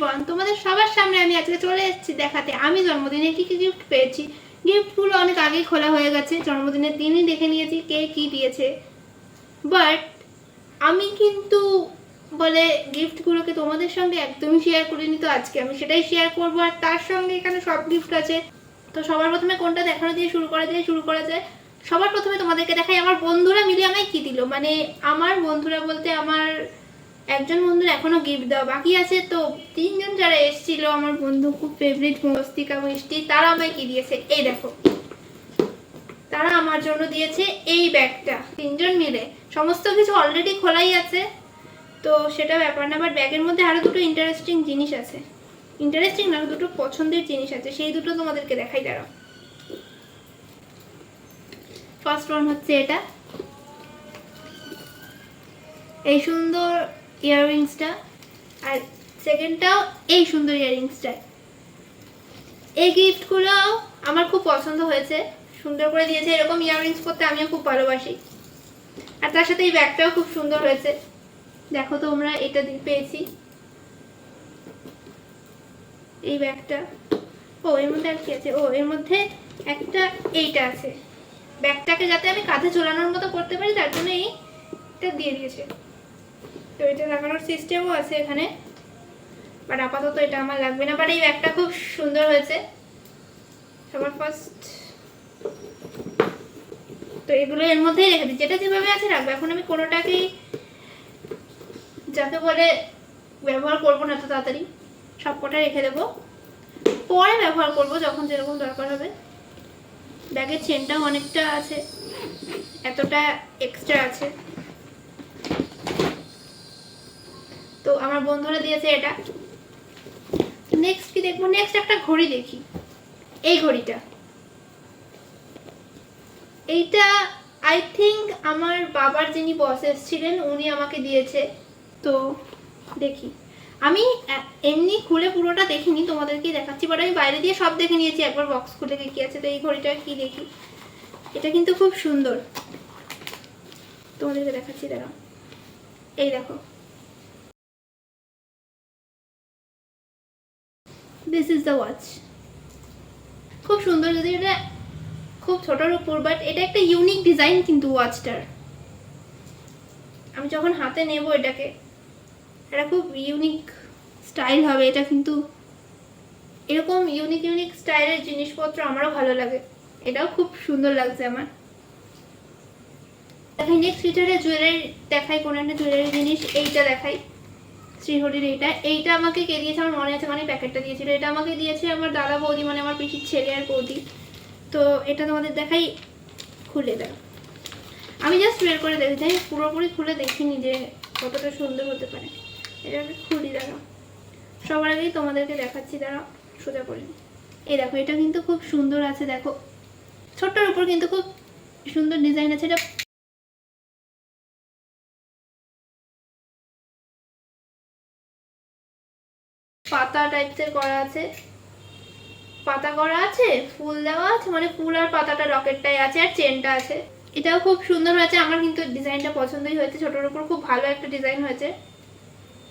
Everyone, তোমাদের সবার সামনে আমি আজকে চলে এসেছি দেখাতে আমি জন্মদিনে কি কি গিফট পেয়েছি। গিফটগুলো অনেক আগেই খোলা হয়ে গেছে, জন্মদিনের দিনই দেখে নিয়েছি কে কি দিয়েছে। বাট আমি কিন্তু বলে গিফটগুলোকে তোমাদের সঙ্গে একদমই শেয়ার করিনি, তো আজকে আমি সেটাই শেয়ার করবো। আর তার সঙ্গে এখানে সব গিফট আছে। তো সবার প্রথমে কোনটা দেখানো দিয়ে শুরু করা যায়। সবার প্রথমে তোমাদেরকে দেখাই আমার বন্ধুরা মিলে আমায় কি দিল। মানে আমার বন্ধুরা বলতে আমার একজন বন্ধুর এখনো গিফট দেওয়া বাকি আছে। তো তিনজন যারা এসেছিল আমার বন্ধু খুব ফেভারিট মস্তিকা মিষ্টি, তারা আমায় কি দিয়েছে এই দেখো। তারা আমার জন্য দিয়েছে এই ব্যাগটা। তিনজন মিলে সমস্ত কিছু অলরেডি খোলাই আছে, তো সেটা ব্যাপার না। বাট ব্যাগের মধ্যে আরো দুটো ইন্টারেস্টিং জিনিস আছে। ইন্টারেস্টিং না, দুটো পছন্দের জিনিস আছে, সেই দুটো তোমাদেরকে দেখাই। দাঁড়াও। ফার্স্ট ওয়ান হচ্ছে এটা, এই সুন্দর ইয়াররিংসটা। আর সেকেন্ডটাও এই সুন্দর ইয়াররিংসটা। এই গিফটগুলো আমার খুব পছন্দ হয়েছে, সুন্দর করে দিয়েছে। এরকম ইয়াররিংস পরতে আমিও খুব ভালোবাসি। আর তার সাথে এই ব্যাগটাও খুব সুন্দর হয়েছে। দেখো তোমরা, এটা পেয়েছি এই ব্যাগটা। ও এর মধ্যে আর কি আছে? ও এর মধ্যে একটা এইটা আছে, ব্যাগটাকে যাতে আমি কাঁধে ঝোলানোর মতো করতে পারি তার জন্য এইটা দিয়ে দিয়েছে। তো এটা লাগানোর সিস্টেমও আছে এখানে, বাট আপাতত এটা আমার লাগবে না। বাট এই ব্যাগটা খুব সুন্দর হয়েছে সবার ফার্স্ট। তো এগুলো এর মধ্যেই রেখে দিই, যেটা যেভাবে আছে রাখবো। এখন আমি কোনোটাকেই যাকে বলে ব্যবহার করবো না তো তাড়াতাড়ি, সব কটা রেখে দেবো, পরে ব্যবহার করব যখন যেরকম দরকার হবে। ব্যাগের চেনটাও অনেকটা আছে, এতটা এক্সট্রা আছে। তো আমার বন্ধুরা দিয়েছে এটা। নেক্সট কি দেখবো? নেক্সট একটা ঘড়ি দেখি। এই ঘড়িটা, এইটা আই থিঙ্ক আমার বাবার যিনি বস এসেছিলেন উনি আমাকে দিয়েছে। তো দেখি, আমি এমনি খুলে পুরোটা দেখিনি, তোমাদেরকে দেখাচ্ছি। বাট আমি বাইরে দিয়ে সব দেখে নিয়েছি একবার বক্স খুলে কি আছে। তো এই ঘড়িটা কি দেখি, এটা কিন্তু খুব সুন্দর, তোমাদেরকে দেখাচ্ছি। দাঁড়াও, এই দেখো, দিস ইজ দ্য ওয়াচ। খুব সুন্দর, যদি এটা খুব ছোটোর উপর, বাট এটা একটা ইউনিক ডিজাইন কিন্তু ওয়াচটার। আমি যখন হাতে নেব এটাকে, এটা খুব ইউনিক স্টাইল হবে। এটা কিন্তু এরকম ইউনিক স্টাইলের জিনিসপত্র আমারও ভালো লাগে। এটাও খুব সুন্দর লাগছে আমার। দেখাই নেক্সট ফিচারে জুয়েলারি দেখাই, কোনো একটা জুয়েলারি জিনিস। এইটা দেখাই, শ্রীহরির এইটা আমাকে কে দিয়েছে আমার মনে আছে, মানে প্যাকেটটা দিয়েছিল। এটা আমাকে দিয়েছে আমার দাদা বৌদি, মানে আমার পিসির ছেলে আর বৌদি। তো এটা তোমাদের দেখাই, খুলে দাও। আমি জাস্ট বের করে দেখেছি, আমি পুরোপুরি খুলে দেখিনি যে কতটা সুন্দর হতে পারে। এটাকে খুলি, দাঁড়াও। সবার আগেই তোমাদেরকে দেখাচ্ছি, দাঁড়াও সোজা করে। এই দেখো, এটা কিন্তু খুব সুন্দর আছে। দেখো, ছোট্টর উপর কিন্তু খুব সুন্দর ডিজাইন আছে। এটা পাতা টাইপসের করা আছে, পাতা করা আছে, ফুল দেওয়া আছে, মানে ফুল আর পাতাটা রকেটটাই আছে, আর চেনটা আছে। এটাও খুব সুন্দর হয়েছে। আমার কিন্তু ডিজাইনটা পছন্দই হয়েছে, ছোটোর উপর খুব ভালো একটা ডিজাইন হয়েছে।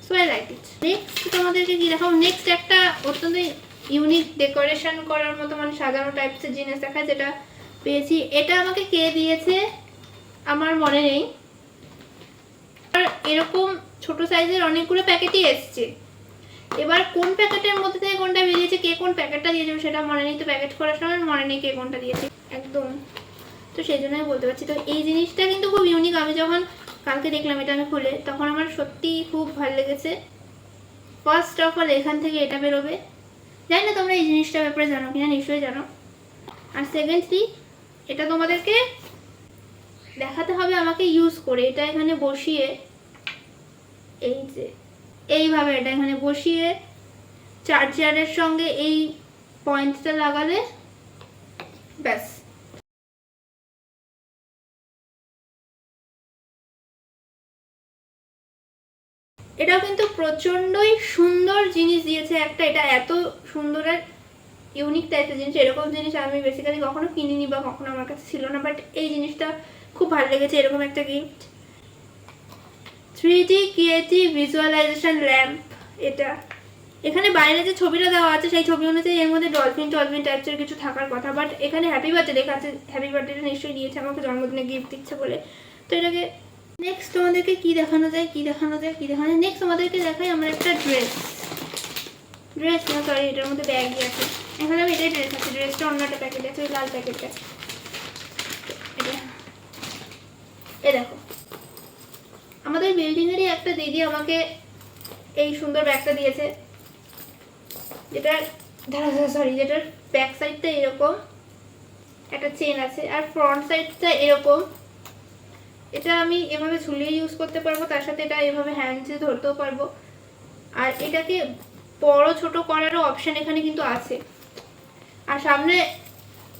So I like it. Next তোমাদেরকে কি দেখাবো? নেক্সট একটা অত্যন্ত ইউনিক ডেকোরেশন করার মতো, মানে সাজানো টাইপসের জিনিস দেখা, যেটা পেয়েছি। এটা আমাকে কে দিয়েছে আমার মনে নেই। আর এরকম ছোট সাইজের অনেকগুলো প্যাকেটই এসছে। এবার কোন প্যাকেটের মধ্যে থেকে কোনটা বেরিয়েছে, কে কোন প্যাকেটটা দিয়েছে সেটা মনে নেই। তো প্যাকেট করার সময় মনে নেই কে কোনটা দিয়েছে একদম, তো সেই জন্যই বলতে পারছি। তো এই জিনিসটা কিন্তু খুব ইউনিক। আমি যখন কালকে দেখলাম এটা আমি খুলে, তখন আমার সত্যিই খুব ভালো লেগেছে। ফার্স্ট অফ অল এখান থেকে এটা বেরোবে, জানি না তোমরা এই জিনিসটার ব্যাপারে জানো কিনা, নিশ্চয়ই জানো। আর সেকেন্ডলি, এটা তোমাদেরকে দেখাতে হবে আমাকে ইউজ করে। এটা এখানে বসিয়ে, এই যে এইভাবে এটা এখানে বসিয়ে চার্জারের সঙ্গে এই পয়েন্টটা লাগালে ব্যাস। এটাও কিন্তু প্রচন্ডই সুন্দর জিনিস দিয়েছে একটা। এটা এত সুন্দর আর ইউনিক টাইপের জিনিস, এরকম জিনিস আমি বেসিক্যালি কখনো কিনিনি বা কখনো আমার কাছে ছিল না। বাট এই জিনিসটা খুব ভালো লেগেছে, এরকম একটা gift. 3D creative visualisation lamp. এটা এখানে বাইরে যে ছবিটা দেওয়া আছে সেই ছবি অনুযায়ী এর মধ্যে ডলফিন টাইপসের কিছু থাকার কথা, বাট এখানে হ্যাপি বার্থডে লেখা আছে। হ্যাপি বার্থডেটা নিশ্চয়ই দিয়েছে আমাকে জন্মদিনে গিফট দিচ্ছে বলে। তো এটাকে নেক্সট তোমাদেরকে কি দেখানো যায়। নেক্সট তোমাদেরকে দেখাই আমার একটা ড্রেস না, সরি, এটার মধ্যে ব্যাগই আছে। এখানে আমি এটাই ড্রেস আছে, ড্রেসটা অন্য একটা প্যাকেট আছে, ওই লাল প্যাকেটটা। এটা দেখো, আমাদের বিল্ডিংয়েরই একটা দিদি আমাকে এই সুন্দর ব্যাগটা দিয়েছে, যেটার ব্যাক সাইডটা এরকম একটা চেন আছে আর ফ্রন্ট সাইডটা এরকম। এটা আমি এভাবে ঝুলিয়ে ইউজ করতে পারবো, তার সাথে এটা এভাবে হ্যান্ডসে ধরতেও পারবো। আর এটাকে বড় ছোট করারও অপশন এখানে কিন্তু আছে। আর সামনে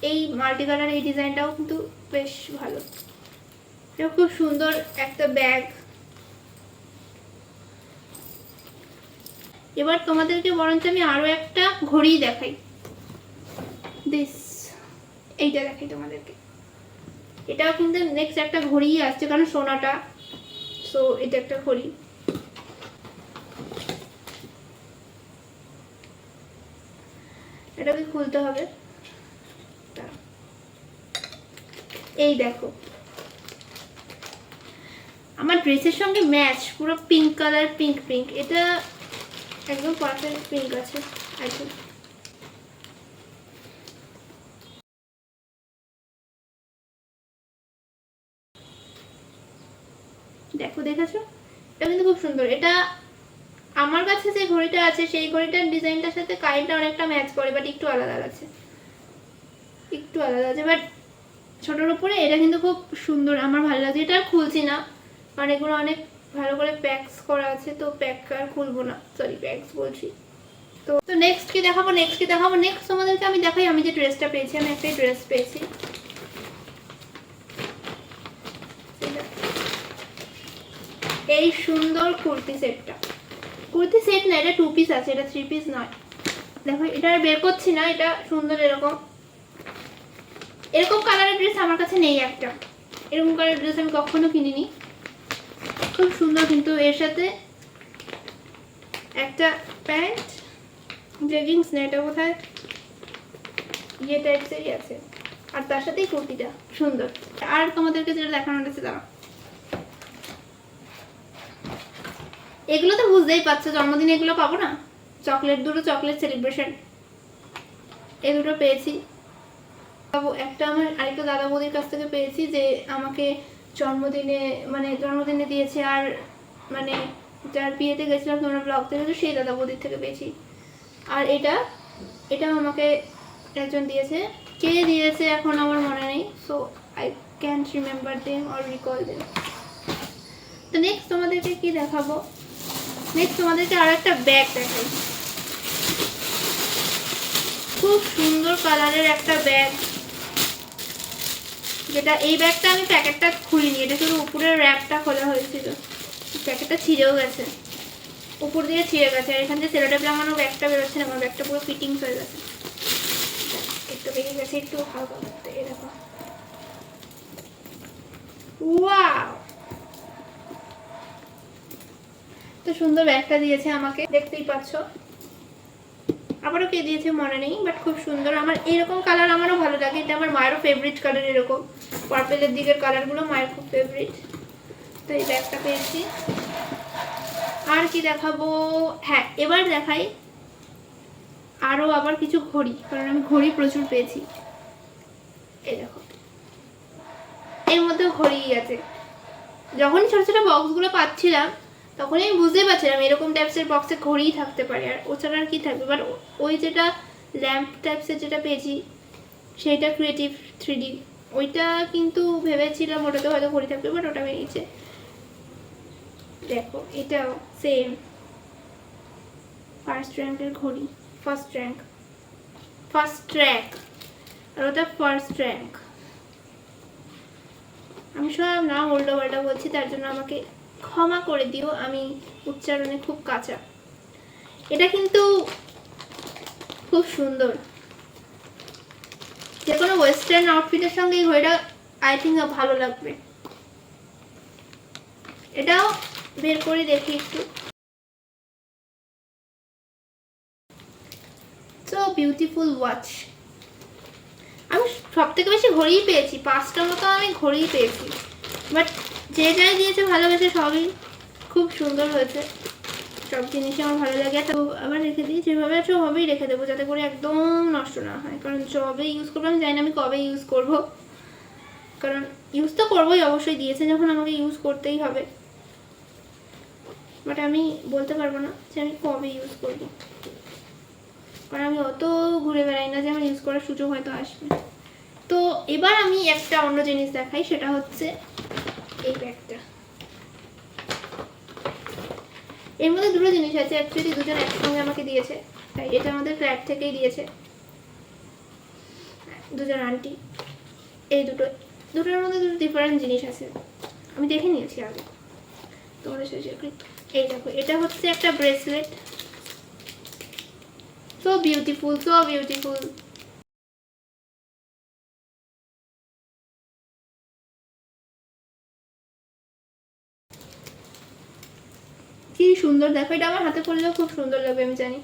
এই মাল্টি কালার এই ডিজাইনটাও কিন্তু বেশ ভালো। এটা খুব সুন্দর একটা ব্যাগ। এবার তোমাদেরকে বরঞ্চ আমি আরো একটা ঘড়ি দেখাই। এইটা দেখাই তোমাদেরকে। এটাও কিন্তু নেক্সট একটা ঘড়ি আসছে, কারণ সোনাটা, সো এটা একটা ঘড়ি। এটাকে খুলতে হবে। এই দেখো, আমার ড্রেসের সঙ্গে ম্যাচ, পুরো পিঙ্ক কালার, পিঙ্ক। এটা একদম পারফেক্ট পিঙ্ক আছে একদম। দেখেছো, এটা কিন্তু খুব সুন্দর। এটা আমার কাছে যে ঘড়িটা আছে সেই ঘড়িটার ডিজাইনটার সাথে কাইটা অনেকটা ম্যাচ করে, বাট একটু আলাদা আছে, বাট ছোটোর উপরে এটা কিন্তু খুব সুন্দর, আমার ভালো লাগছে। এটা আর খুলছি না, কারণ এগুলো অনেক ভালো করে প্যাকস করা আছে, তো প্যাক আর খুলবো না, সরি প্যাকস বলছি। তো নেক্সট কি দেখাবো, নেক্সট তোমাদেরকে আমি দেখাই আমি যে ড্রেসটা পেয়েছি। আমি একটা ড্রেস পেয়েছি, এই সুন্দর কুর্তি সেট না, এটা 2 পিস আছে, এটা 3 পিস নয়। দেখো, এটা আর বের করছি না, এটা সুন্দর। এরকম কালারের ড্রেস আমার কাছে নেই একটা, এরকম কালারের ড্রেস আমি কখনো কিনিনি। খুব সুন্দর, কিন্তু এর সাথে একটা প্যান্ট, জেগিংস না, এটা কোথায় ইয়ে টাইপসেরই আছে, আর তার সাথেই কুর্তিটা সুন্দর। আর তোমাদেরকে যেটা দেখানোর আছে দাঁড়া, এগুলো তো বুঝতেই পারছো, জন্মদিনে এগুলো পাবো না। দুটো চকলেট সেলিব্রেশন, এই দুটো পেয়েছি। একটা আমার আরেকটা দাদা বৌদির কাছ থেকে পেয়েছি, যে আমাকে জন্মদিনে দিয়েছে। আর মানে যার বিয়েতে গেছিলাম তোমরা ব্লগ থেকে, তো সেই দাদা বৌদির থেকে পেয়েছি। আর এটাও আমাকে একজন দিয়েছে, কে দিয়েছে এখন আমার মনে নেই, so I can't remember them or recall them. তো নেক্সট তোমাদেরকে কি দেখাবো, তোমাদেরকে আর একটা ব্যাগ দেখাই। খুব সুন্দর কালারের একটা ব্যাগ, যেটা এই ব্যাগটা আমি প্যাকেটটা খুলিনি, এটা শুধু উপরের র্যাপটা খোলা হয়েছিল, প্যাকেটটা ছিঁড়েও গেছে, উপর দিয়ে ছিঁড়ে গেছে। আর এখান থেকে সেলোটেপ লাগানো ব্যাগটা বেরোচ্ছে না, আমার ব্যাগটা পুরো ফিটিংস হয়ে গেছে, একটু বেরিয়ে গেছে, একটু হালকা করতে। এই দেখো, ওয়াও, তো সুন্দর ব্যাগটা দিয়েছে আমাকে, দেখতেই পাচ্ছ। আবারও কে দিয়েছে মনে নেই, বাট খুব সুন্দর। আমার এরকম কালার আমারও ভালো লাগে, এটা আমার মায়েরও ফেভারিট কালার। এরকম পার্পেলের দিকের কালারগুলো মায়ের খুব ফেভারিট। তো এই ব্যাগটা পেয়েছি। আর কি দেখাবো, হ্যাঁ এবার দেখাই আরও আবার কিছু ঘড়ি, কারণ আমি ঘড়ি প্রচুর পেয়েছি। এই দেখো, এর মধ্যে ঘড়ি আছে। যখন ছোট ছোট বক্সগুলো পাচ্ছিলাম তখনই আমি বুঝতেই পারছিলাম এরকম টাইপসের বক্সে ঘড়িই থাকতে পারে, আর ওছাড়া আর কি থাকবে। বাট ওই যেটা ল্যাম্প টাইপসের যেটা পেয়েছি সেইটা ক্রিয়েটিভ 3D, ওইটা কিন্তু ভেবেছিলাম ওটাতে হয়তো ঘড়ি থাকবে, বাট ওটা বেরিয়েছে। দেখো, এটাও সেম ফার্স্ট র্যাঙ্কের ঘড়ি, ফার্স্ট র্যাঙ্ক, আর ওটা ফার্স্ট র্যাঙ্ক। আমি সব নাম উল্টো পাল্টা বলছি, তার জন্য আমাকে ক্ষমা করে দিও, আমি উচ্চারণে খুব কাঁচা। এটা কিন্তু খুব সুন্দর, যে কোনো ওয়েস্টার্ন আউটফিটের সঙ্গে এই ঘড়িটা আই থিঙ্ক ভালো লাগবে। এটাও বের করে দেখি একটু। So beautiful watch. আমি সব থেকে বেশি ঘড়িই পেয়েছি, 5টা মতো আমি ঘড়িই পেয়েছি, বাট যে যাই দিয়েছে ভালোবেসে সবই খুব সুন্দর হয়েছে, সব জিনিসই আমার ভালো লাগে। তো আবার রেখে দিই, যেভাবে আছে ওভাবেই রেখে দেবো যাতে করে একদম নষ্ট না হয়, কারণ যবে ইউজ করবো আমি জানি না আমি কবে ইউজ করব, কারণ ইউজ তো করবোই অবশ্যই, দিয়েছে যখন আমাকে ইউজ করতেই হবে, বাট আমি বলতে পারবো না যে আমি কবে ইউজ করবো, কারণ আমি অত ঘুরে বেড়াই না যে আমার ইউজ করার সুযোগ হয়তো আসবে। তো এবার আমি একটা অন্য জিনিস দেখাই, সেটা হচ্ছে এই ব্যাগটা। এর মধ্যে দুটো জিনিস আছে, অ্যাকচুয়ালি দুজন একসঙ্গে আমাকে দিয়েছে, তাই এটা আমাদের ফ্ল্যাট থেকেই দিয়েছে দুজন আন্টি। এই দুটোর মধ্যে দুটো ডিফারেন্ট জিনিস আছে, আমি দেখে নিয়েছি আগে তোমাদের সাথে। এই দেখো, এটা হচ্ছে একটা bracelet, so beautiful, so beautiful. কি সুন্দর দেখো, এটা আমার হাতে পরলেও খুব সুন্দর লাগবে আমি জানি,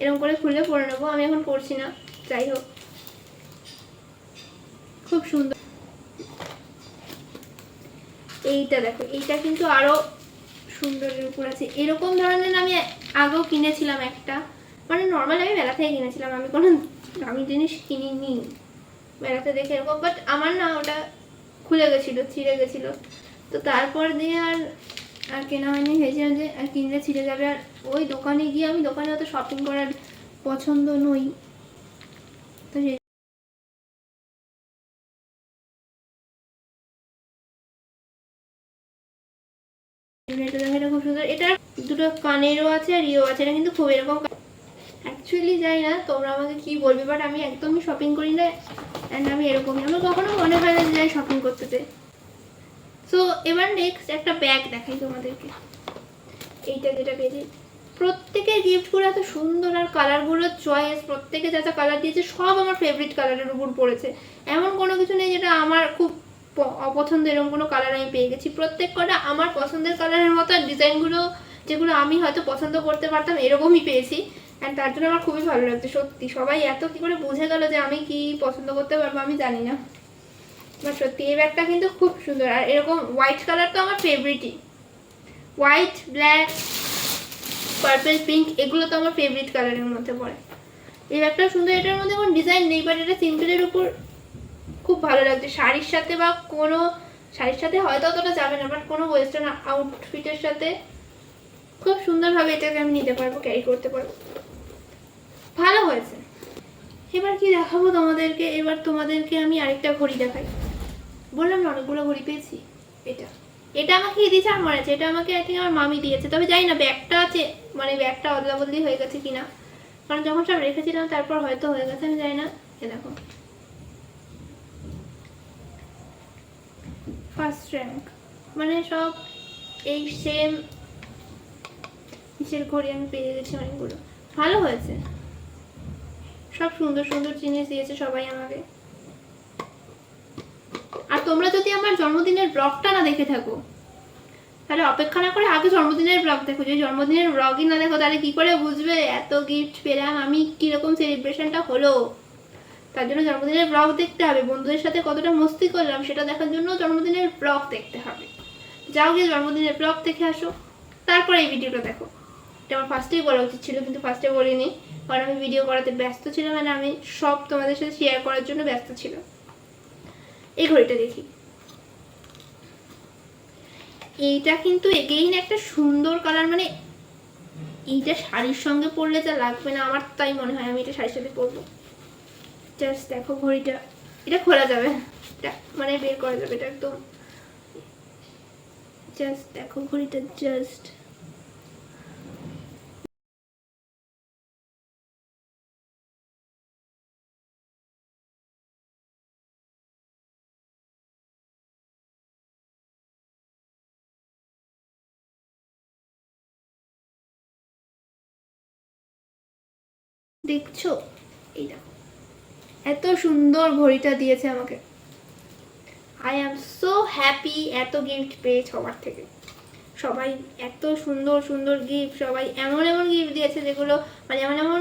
এরকম করে খুললে পরে নেবো, আমি এখন করছি না, যাই হোক খুব সুন্দর। এইটা দেখো, এইটা কিন্তু আরো সুন্দরের উপর আছে, এরকম ধরনের আমি আগেও কিনেছিলাম একটা, মানে নর্মাল আমি মেলা থেকে কিনেছিলাম, আমি কোনো দামি জিনিস কিনিনি মেলাতে দেখে এরকম, বাট আমার না ওটা খুলে গেছিলো, ছিঁড়ে গেছিলো, তো তারপর দিয়ে আর কেনা হয়নি, ভেবেছিলাম যে আর কিনলে ছিঁড়ে যাবে, আর ওই দোকানে গিয়ে আমি দোকানে অত শপিং করার পছন্দ নই, তো এটা খুব সুন্দর। এটা দুটো কানেরও আছে আর ইয়েও আছে, এটা কিন্তু খুব এরকম অ্যাকচুয়ালি যাই না তোমরা আমাকে কি বলবে, বাট আমি একদমই শপিং করি না, অ্যান্ড আমি এরকমই, আমার কখনো মনে হয় না যে যাই শপিং করতে চাই। সো এবার নেক্সট একটা ব্যাগ দেখাই তোমাদেরকে, এইটা যেটা পেয়েছি, প্রত্যেকের গিফটগুলো এত সুন্দর, আর কালারগুলো চয়েস, প্রত্যেকে যা যা কালার দিয়েছে সব আমার ফেভারিট কালারের উপর পড়েছে, এমন কোনো কিছু নেই যেটা আমার খুব অপছন্দ, এরকম কোনো কালার আমি পেয়ে গেছি, প্রত্যেক কটা আমার পছন্দের কালারের মতো, আর ডিজাইনগুলো যেগুলো আমি হয়তো পছন্দ করতে পারতাম এরকমই পেয়েছি, অ্যান্ড তার জন্য আমার খুবই ভালো লাগছে সত্যি। সবাই এত কি করে বুঝে গেল যে আমি কি পছন্দ করতে পারবো আমি জানি না, বাট সত্যি এই ব্যাগটা কিন্তু খুব সুন্দর, আর এরকম হোয়াইট কালার তো আমার ফেভারিটই, হোয়াইট, ব্ল্যাক, পার্পল, পিঙ্ক, এগুলো তো আমার ফেভারিট কালারের মধ্যে পড়ে। এই ব্যাগটা সুন্দর, এটার মধ্যে কোনো ডিজাইন নেই, বাট এটা সিম্পলের উপর খুব ভালো লাগছে, শাড়ির সাথে বা কোনো শাড়ির সাথে হয়তো অতটা যাবে না, বাট কোনো ওয়েস্টার্ন আউটফিটের সাথে খুব সুন্দরভাবে এটাকে আমি নিতে পারবো, ক্যারি করতে পারবো, ভালো হয়েছে। এবার কি দেখাবো তোমাদেরকে, এবার তোমাদেরকে আমি আরেকটা ঘড়ি দেখাই, বললাম না অনেকগুলো ঘড়ি পেয়েছি। এটা আমাকে দিয়েছে আর মনে আছে, এটা আমাকে আই থিঙ্ক আমার মামি দিয়েছে, তবে জানি না ব্যাগটা আছে, মানে ব্যাগটা অদলা বদলি হয়ে গেছে কিনা, কারণ যখন সব রেখেছিলাম তারপর হয়তো হয়ে গেছে, আমি জানি না। এ দেখো, ফার্স্ট র্যাঙ্ক, মানে সব এই সেম কিসের ঘড়ি আমি পেয়ে গেছি অনেকগুলো, ভালো হয়েছে, সব সুন্দর সুন্দর জিনিস দিয়েছে সবাই আমাকে। আর তোমরা যদি আমার জন্মদিনের ব্লগটা না দেখে থাকো তাহলে অপেক্ষা না করে আগে জন্মদিনের ব্লগ দেখো, যদি জন্মদিনের ব্লগই না দেখো তাহলে কি করে বুঝবে এত গিফট পেলাম আমি, কিরকম সেলিব্রেশনটা হলো, তার জন্য জন্মদিনের ব্লগ দেখতে হবে, বন্ধুদের সাথে কতটা মস্তি করলাম সেটা দেখার জন্য জন্মদিনের ব্লগ দেখতে হবে, যাও গিয়ে জন্মদিনের ব্লগ দেখে আসো, তারপরে এই ভিডিওটা দেখো। এটা আমার ফার্স্টেই বলা উচিত ছিল, কিন্তু ফার্স্টে বলিনি, কারণ আমি ভিডিও করাতে ব্যস্ত ছিলাম, মানে আমি সব তোমাদের সাথে শেয়ার করার জন্য ব্যস্ত ছিল। এই ঘড়িটা দেখি, এইটা কিন্তু এগেইন একটা সুন্দর কালার, মানে এইটা শাড়ির সঙ্গে পরলে যা লাগবে না, আমার তাই মনে হয় আমি এটা শাড়ির সাথে পরবো। জাস্ট দেখো ঘড়িটা, এটা খোলা যাবে, এটা মানে বের করা যাবে, এটা একদম জাস্ট দেখো ঘড়িটা, জাস্ট দেখছো, এই দেখো এত সুন্দর ঘড়িটা দিয়েছে আমাকে, আই অ্যাম সো হ্যাপি, এত গিফট পেয়ে সবার থেকে, সবাই এত সুন্দর সুন্দর গিফট, সবাই এমন এমন গিফট দিয়েছে যেগুলো মানে এমন এমন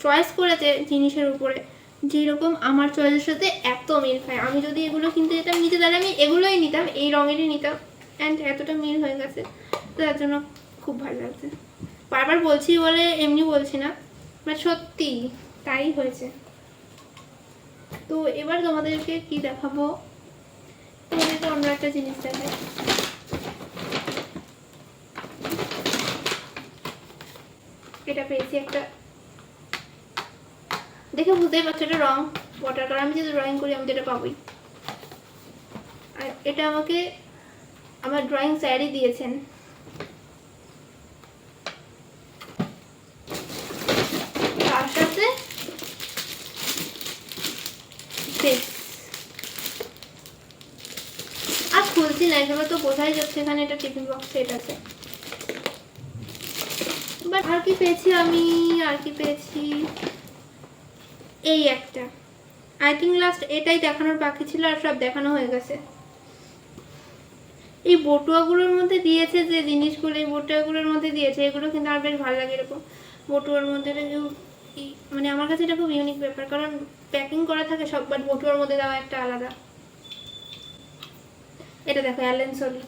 চয়েস করেছে জিনিসের উপরে, যেরকম আমার চয়েসের সাথে এত মিল খায়। আমি যদি এগুলো কিনতে যেতাম নিতে, তাহলে আমি এগুলোই নিতাম, এই রঙেরই নিতাম, অ্যান্ড এতটা মিল হয়ে গেছে, তো তার জন্য খুব ভালো লাগছে। বারবার বলছি বলে এমনি বলছি না, বাট সত্যি তাই হয়েছে। তো এবার তোমাদেরকে কি দেখাবো, তোমাদেরকে অন্য একটা জিনিস দেখাই। এটা পেয়েছি একটা, দেখে বুঝতেই পারছো এটা রং ওয়াটার কালার। আমি যেহেতু ড্রয়িং করি আমি যেটা পাবোই। আর এটা আমাকে আমার ড্রয়িং স্যারই দিয়েছেন। তার সাথে আর খুলছি না, এগুলো তো বোঝাই যাচ্ছে এখানে এটা টিফিন বক্স সেট আছে। বাট আর কি পেয়েছি আমি, আর কি পেয়েছি, এই একটা, আই থিঙ্ক লাস্ট এটাই দেখানোর বাকি ছিল, আর সব দেখানো হয়ে গেছে। এই বটুয়াগুলোর মধ্যে দিয়েছে যে জিনিসগুলো, এই বটুয়াগুলোর মধ্যে দিয়েছে, এগুলো কিন্তু আমার বেশ ভালো লাগে। এরকম বটুয়ার মধ্যে মানে আমার কাছে এটা খুব ইউনিক ব্যাপার, কারণ প্যাকিং করা থাকে সব, বাট বটুয়ার মধ্যে দেওয়া একটা আলাদা। এটা দেখো অ্যালেন সলি,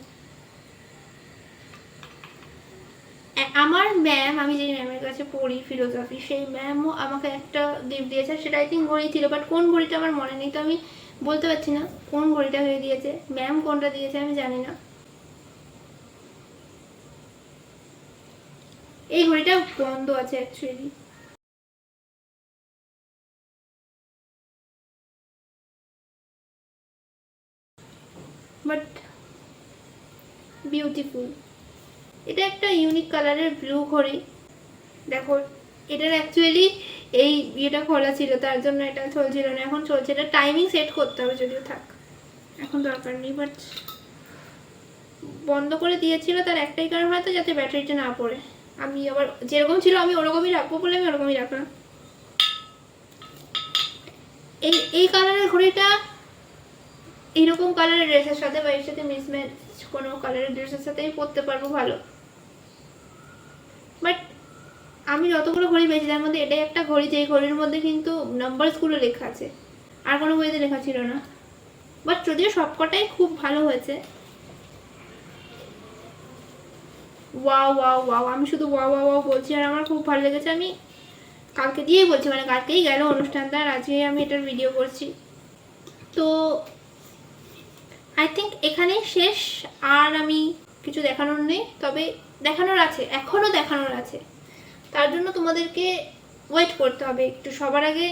আমার ম্যাম, আমি যে ম্যামের কাছে পড়ি ফিলোসফি, সেই ম্যামও আমাকে একটা গিফট দিয়েছে। সেটা আই থিঙ্ক ঘড়ি ছিল, বাট কোন ঘড়িটা আমার মনে নেই, তো আমি বলতে পারছি না কোন ঘড়িটা হয়ে দিয়েছে। ম্যাম কোনটা দিয়েছে আমি জানি না। এই ঘড়িটা বন্ধ আছে অ্যাকচুয়ালি, বাট বিউটিফুল। এটা একটা ইউনিক কালারের ব্লু ঘড়ি, দেখো এটার অ্যাকচুয়ালি এই ইয়েটা খোলা ছিল, তার জন্য এটা চলছিল না, এখন চলছে। এটা টাইমিং সেট করতে হবে, যদিও থাক এখন দরকার নেই, বাট বন্ধ করে দিয়েছিল তার একটাই কারণ হয়তো যাতে ব্যাটারিটা না পড়ে। আমি আবার যেরকম ছিল আমি ওরকমই রাখবো বলে আমি ওরকমই রাখলাম। এই কালারের ঘড়িটা এইরকম কালারের ড্রেসের সাথে বা এর সাথে মিসম্যাচ কোনো কালারের ড্রেসের সাথেই পরতে পারবো ভালো। বাট আমি যতগুলো ঘড়ি পেয়েছি তার মধ্যে এটাই একটা ঘড়ি, যে ঘড়ির মধ্যে কিন্তু নাম্বারসগুলো লেখা আছে, আর কোনো ঘড়িতে লেখা ছিল না। বাট যদিও সবকটাই খুব ভালো হয়েছে। ওয়াও ওয়াও ওয়াও, আমি শুধু ওয়াও ওয়াও ওয়াও বলছি, আর আমার খুব ভালো লেগেছে। আমি কালকে দিয়েই বলছি, মানে কালকেই গেল অনুষ্ঠানটা, আর আজকেই আমি এটার ভিডিও করছি। তো আই থিঙ্ক এখানেই শেষ, আর আমি কিছু দেখানোর নেই, তবে দেখানোর আছে, এখনও দেখানোর আছে। তার জন্য তোমাদেরকে ওয়েট করতে হবে একটু। সবার আগে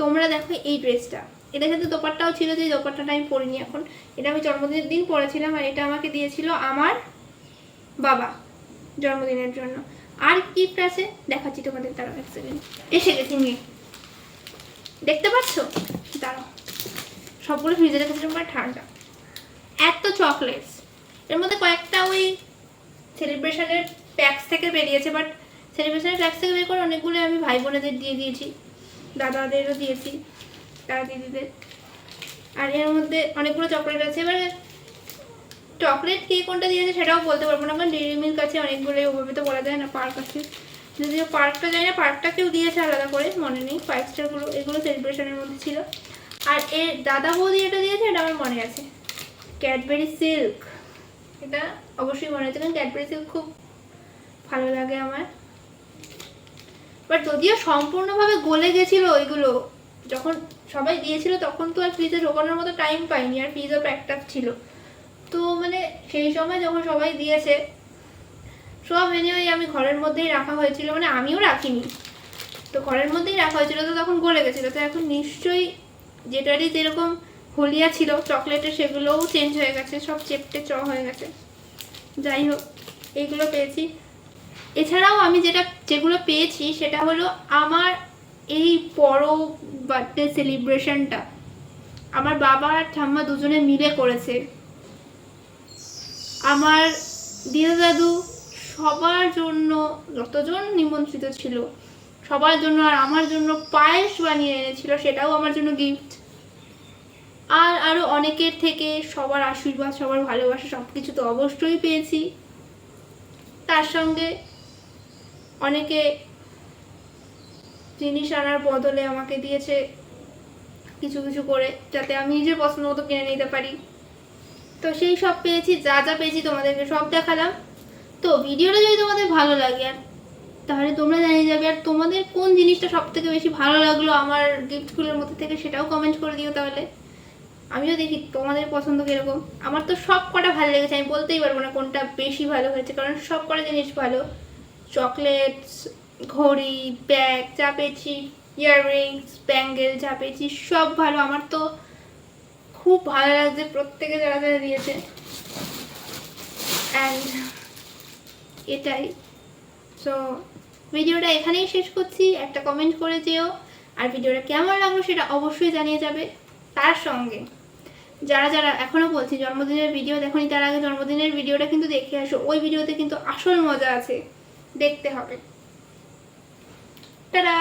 তোমরা দেখো এই ড্রেসটা, এটার সাথে দোপাট্টাও ছিল, যে দোপাট্টাটা আমি পরিনি এখন, এটা আমি জন্মদিনের দিন পরেছিলাম, আর এটা আমাকে দিয়েছিল আমার বাবা জন্মদিনের জন্য। আর গিফট আছে দেখাচ্ছি তোমাদের, দাঁড়াও এক সেকেন্ড, এসে গেছি নিয়ে, দেখতে পাচ্ছ, দাঁড়াও সবগুলো ফ্রিজে রেখেছিলাম মানে ঠান্ডা। এত চকলেটস, এর মধ্যে কয়েকটা ওই সেলিব্রেশনের প্যাকস থেকে বেরিয়েছে, বাট সেলিব্রেশনের প্যাকস থেকে বের করে অনেকগুলো আমি ভাই বোনেদের দিয়ে দিয়েছি, দাদাদেরও দিয়েছি, দাদা দিদিদের। আর এর মধ্যে অনেকগুলো চকলেট আছে। এবার চকলেট কে কোনটা দিয়েছে সেটাও বলতে পারবো না, কারণ ডেইরি মিল্ক আছে অনেকগুলো, ওভাবে তো বলা যায় না। পার্ক আছে, যদিও পার্কটা যায় না, পার্কটা কেউ দিয়েছে আলাদা করে, মনে নেই। 5 স্টারগুলো এগুলো সেলিব্রেশনের মধ্যে ছিল। আর এর দাদা বৌদি এটা দিয়েছে, এটা আমার মনে আছে, ক্যাডবেরি সিল্ক, এটা অবশ্যই মনে আছে, কারণ ক্যাডবেরি সিল্ক খুব ভালো লাগে আমার। বাট যদিও সম্পূর্ণভাবে গলে গেছিল ওইগুলো, যখন সবাই দিয়েছিল তখন তো আর ফ্রিজে ঢোকানোর মতো টাইম পাইনি, আর ফ্রিজও প্যাকড আপ ছিল। তো মানে সেই সময় যখন সবাই দিয়েছে সব এনে ওই আমি ঘরের মধ্যেই রাখা হয়েছিল, মানে আমিও রাখিনি, তো ঘরের মধ্যেই রাখা হয়েছিল, তো তখন গলে গেছিলো। তো এখন নিশ্চয়ই যেটারই যেরকম হলিয়া ছিল চকলেটের, সেগুলোও চেঞ্জ হয়ে গেছে, সব চেপটে চ হয়ে গেছে। যাই হোক, এইগুলো পেয়েছি। এছাড়াও আমি যেগুলো পেয়েছি সেটা হলো আমার এই বড় বার্থডে সেলিব্রেশনটা আমার বাবা আর ঠাম্মা দুজনে মিলে করেছে। আমার দিদা দাদু সবার জন্য, যতজন নিমন্ত্রিত ছিল সবার জন্য, আর আমার জন্য পায়েস বানিয়ে এনেছিল, সেটাও আমার জন্য গিফট। আর আরও অনেকের থেকে সবার আশীর্বাদ, সবার ভালোবাসা, সব কিছু তো অবশ্যই পেয়েছি। তার সঙ্গে অনেকে জিনিস আনার বদলে আমাকে দিয়েছে কিছু কিছু করে, যাতে আমি নিজের পছন্দ মতো কিনে নিতে পারি। তো সেই সব পেয়েছি, যা যা পেয়েছি তোমাদেরকে সব দেখালাম। তো ভিডিওটা যদি তোমাদের ভালো লাগে আর তাহলে তোমরা জানিয়ে যাবে, আর তোমাদের কোন জিনিসটা সব থেকে বেশি ভালো লাগলো আমার গিফটগুলোর মধ্যে থেকে সেটাও কমেন্ট করে দিও। তাহলে আমিও দেখি তোমাদের পছন্দ কীরকম। আমার তো সব কটা ভালো লেগেছে, আমি বলতেই পারবো না কোনটা বেশি ভালো হয়েছে, কারণ সব কটা জিনিস ভালো। চকলেটস, ঘড়ি, ব্যাগ যা পেয়েছি, ইয়াররিংস, ব্যাঙ্গেল যা পেয়েছি সব ভালো। আমার তো খুব ভালো লাগছে প্রত্যেকে যারা যারা দিয়েছে। অ্যান্ড এটাই। সো ভিডিওটা এখানেই শেষ করছি। একটা কমেন্ট করে যেও, আর ভিডিওটা কেমন লাগলো সেটা অবশ্যই জানিয়ে যাবে। তার সঙ্গে যারা যারা এখনও বলছি জন্মদিনের ভিডিও দেখোনি, তার আগে জন্মদিনের ভিডিওটা কিন্তু দেখে আসো। ওই ভিডিওতে কিন্তু আসল মজা আছে, দেখতে হবে। টাটা।